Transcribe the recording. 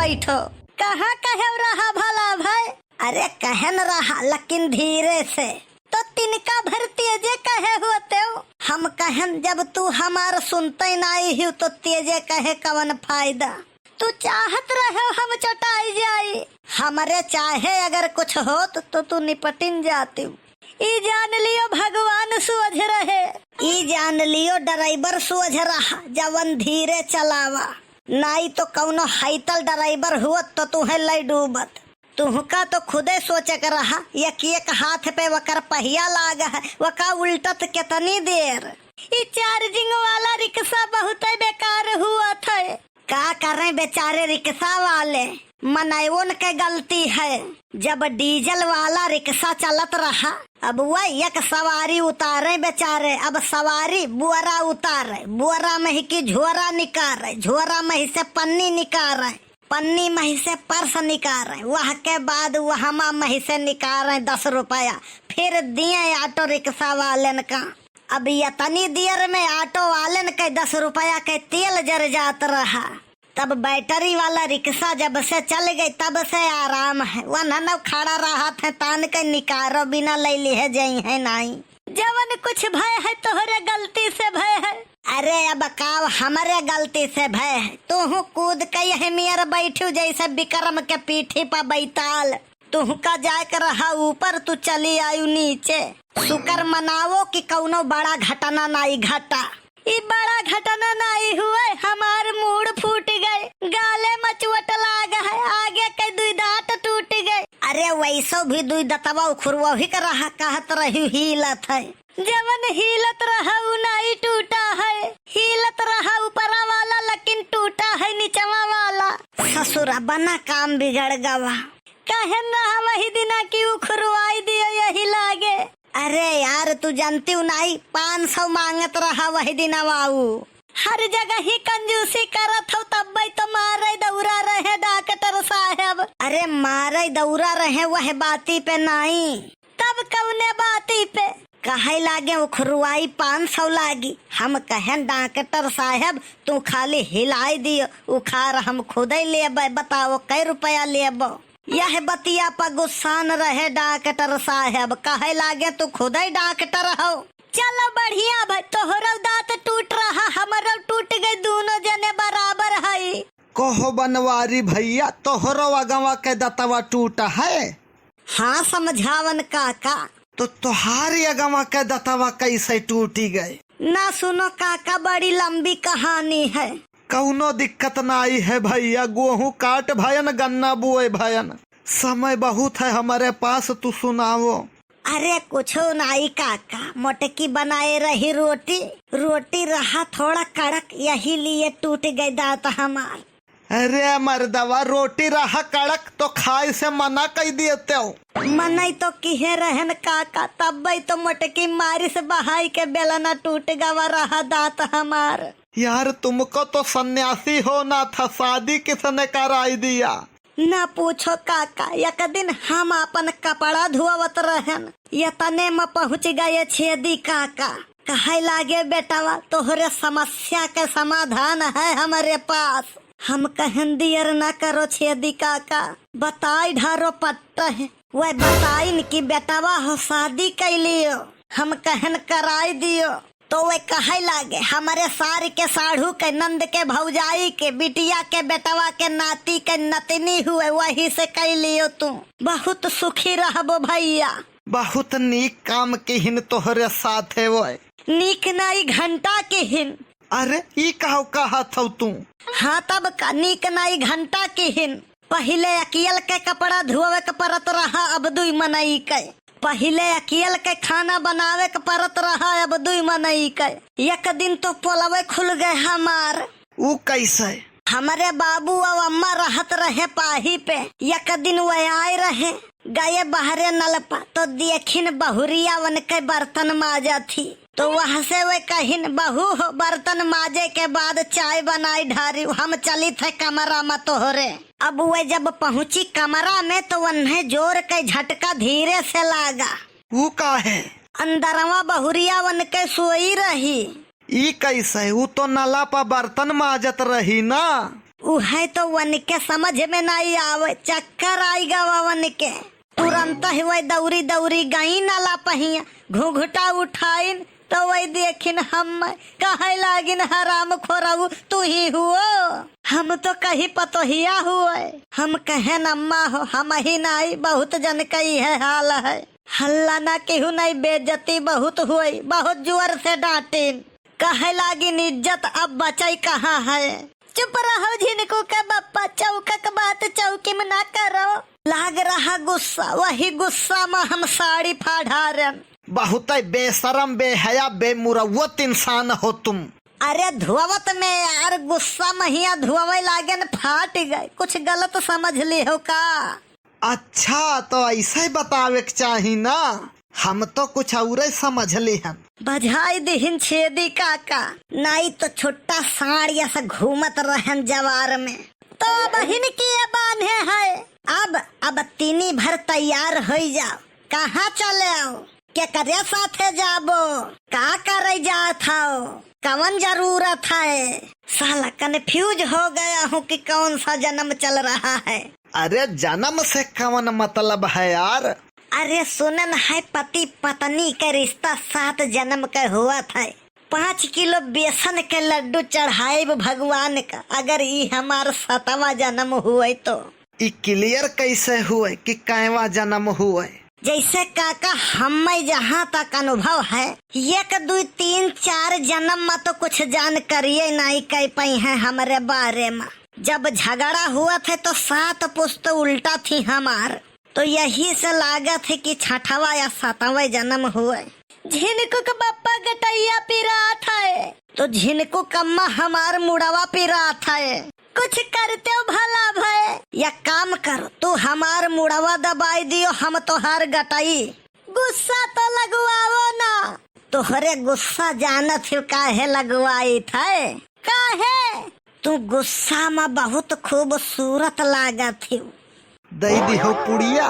बैठो। कहाँ कहे रहा भला भाई? अरे कहन रहा लेकिन धीरे से। तो तिनका भर तेजे कहे होते हो। हम कहन जब तू हमार सुनते नहीं ही तो तेजे कहे कवन फायदा। तू चाहत रहे हम चटाई जाई। हमारे चाहे अगर कुछ हो तो तू निपटिन जाती। ई जान लियो भगवान सूझ रहे। ई जान लियो ड्राइवर सूझ रहा जवन धीरे चलावा। नहीं तो कौनो हाइतल ड्राइवर हुआ तो तुम्हें लई डूबत। तुहका तो खुदे सोचे कर रहा एक हाथ पे वकर पहिया लागा है वका उल्टत कितनी देर। ये चार्जिंग वाला रिक्शा बहुत बेकार हुआ था। का करें बेचारे रिक्शा वाले, मनायोन के गलती है। जब डीजल वाला रिक्शा चलत रहा अब वह एक सवारी उतारे बेचारे। अब सवारी बुआरा उतारे, बुआरा में ही की झोरा निकाल रहे, झोरा में ही से पन्नी निकाल रहे, पन्नी में ही से पर्स निकाल रहे। वह के बाद वहां में ही से निकाल रहे 10 रुपया। फिर दिए ऑटो रिक्शा वाले का। अब इतनी देर में ऑटो वाले के 10 रुपया के तेल जर जात रहा। तब बैटरी वाला रिक्शा जब से चल गई तब से आराम है। वह न खड़ा रहा था तान के निकारो बिना ले लिए जाई है नहीं। जवन कुछ भय है तोहरे गलती से भय है। अरे अब काव हमारे गलती से भय है। तू कूद के यही मेयर बैठू जैसे विक्रम के पीठी पर बैताल। तू का जाए कर रहा ऊपर तू चली आयु नीचे। शुक्र मनावो कि कौनो बड़ा घटना नहीं घटा। ये बड़ा घटना नहीं हुआ, हमार मूड फूट गए, गाले में चोट लाग है, आगे के 2 दांत टूट गए। अरे वैसो भी 2 दतवा उखुरवा ही कर रहा कहत रही हिलत है। जवन हिलत रहा उ नहीं टूटा है। हिलत रहा ऊपरा वाला लेकिन टूटा है नीचवा वाला। ससुरा बना काम बिगड़ गवा। कहन रहा वही दिना की उखुरवाई दियो यही लागे। अरे यार तू जानती हूँ नहीं 500 मांगत रहा वही दिन वाऊ। हर जगह ही कंजूसी करत हो तब तो मारे दौरा रहे डॉक्टर साहब। अरे मारे दौरा रहे वह बाती पे नहीं तब कौने बाती पे कहे लागे उखरुआई 500 लागी। हम कहें डॉक्टर साहब तू खाली हिलाई दियो उखार हम खुद ही लेबे। बताओ कै रुपया लेबो। यह बतिया पर गुस्सान रहे डॉक्टर साहब। कहे लागे तू खुद ही डॉक्टर हो। चलो बढ़िया भाई तोहरा दांत टूट रहा हमारा टूट गए दोनों जने बराबर है। कहो बनवारी भैया तोहरो अगवा के दतवा टूटा है। हाँ समझावन काका। तो तुम्हारी अगवा के दतवा कैसे टूटी गए? ना सुनो काका बड़ी लंबी कहानी है। कौनो दिक्कत नहीं है भैया। गेहूँ काट भयन गन्ना बुए भयन समय बहुत है हमारे पास। तू सुनाओ। अरे कुछ नहीं काका मोटकी बनाए रही रोटी। रोटी रहा थोड़ा कड़क यही लिए टूट गए दांत हमार। अरे मर्दवा रोटी रहा कड़क तो खाए से मना कर देते हो। मनई तो किहे रहन काका तब तो मोटकी मारी से बहाई के बेलना टूट गवा रहा दांत हमार। यार तुमको तो सन्यासी होना था, शादी किसने कराई दिया? ना पूछो काका। एक दिन हम अपन कपड़ा धोवत रहन यतने में पहुँच गए छेदी काका। कहे लागे बेटावा तोहरे समस्या के समाधान है हमारे पास। हम कहन दियर न करो छेदी काका बताई ढारो पट्टा है। वह बताइन की बेटावा हो शादी कैलियो। हम कहन कराई दियो तो वे कहे लागे हमारे सारी के साढ़ू के नंद के भौजाई के बिटिया के बेटवा के नाती के नतनी हुए वही से कह लियो तू बहुत सुखी रहबो भैया। बहुत नीक काम की हिन तोहरे साथ है वो। नीक नाई घंटा की हिन। अरे ई कहो कहा था तू? हाँ तब का नीक नाई घंटा की हिन। पहले अकेल के कपड़ा धोवे के परत रहा अब 2 मनई के। पहले अकेल के खाना बनावे के परत रहा अब 2 मनई के। एक दिन तो पोलवे खुल गए हमार। वो कैसे? हमारे बाबू और अम्मा रहत रहे पाही पे। एक दिन वह आए रहे गए बाहरे नलपा तो देखिन बहुरिया वन के बर्तन माजा थी। तो वहाँ से वे कहिन बहू हो बर्तन माजे के बाद चाय बनाई ढारी। हम चली थे कमरा में तोहरे। अब वे जब पहुँची कमरा में तो उन्हें जोर के झटका धीरे से लागा। वो का है? अंदरवा बहुरिया वन के सोई रही। ई कैसे? वो तो नला पर बर्तन माजत रही ना। उहे तो वन के समझ में नहीं आवे, चक्कर आएगा वन के। तुरंत ही वही दौरी दौरी गई नाला पहिया, घूंघटा उठाइन तो वही देखिन हम कहे लागिन हराम खोराऊ तू ही हुओ। हम तो कहीं पतोहिया हुए, हम कहे अम्मा हो, हम ही नहीं, बहुत जन कही है हाल है। हल्ला ना केहू नहीं, बेइज्जती बहुत हुई, बहुत जोर से डांटिन, कहे लागिन इज्जत अब बचाई कहाँ है। चुप रहो झिनको के बप्पा, चौका के बात चौकी में ना करो। लाग रहा गुस्सा, वही गुस्सा में हम साड़ी फाड़ारन। बहुत बेशरम बेहया बेमुरवत इंसान हो तुम। अरे धुआवत में यार, गुस्सा महिया धुआवे लागे न फाट गए, कुछ गलत समझ ली हो का? अच्छा तो ऐसे बतावे के चाही ना, हम तो कुछ और समझ ली हम। बधाई दिहिन छेदी काका, नहीं तो छुट्टा साड़िया से घूमत रहन जवार में। तो बहिन की बांधे है, अब तीनी भर तैयार हो जाओ। कहाँ चले आओ, क्या करे साथे जाबो, का करे जात हो, कवन जरूरत है? साला कन्फ्यूज हो गया हूँ कि कौन सा जन्म चल रहा है। अरे जन्म से कवन मतलब है यार? अरे सुनन है, पति पत्नी का रिश्ता 7 जन्म का हुआ था। 5 किलो बेसन के लड्डू चढ़ाए भगवान का, अगर ये हमारा 7वां जन्म हुए तो। ये क्लियर कैसे हुए कि कैवा जन्म हुए? जैसे काका हमें जहाँ तक अनुभव है, 1 2 3 4 जन्म में तो कुछ जानकारी नहीं कह पाई है हमारे बारे में। जब झगड़ा हुआ था तो 7 पुस्त उल्टा थी हमार, तो यही से लागत है कि 6वां या 7वां जन्म हुए। झिनको का बप्पा गटैया पिरा था, तो झिनको कम्मा हमार मुड़वा पिरा था। कुछ करते हो भला भय, या काम करो तू हमार मुड़वा दबाई दियो, हम तो हर गटाई। गुस्सा तो लगवाओ ना, तोहरे गुस्सा जानत हो काहे लगवाई था? काहे? तू गुस्सा में बहुत खूबसूरत लागत हो। दे दी हो पुड़िया।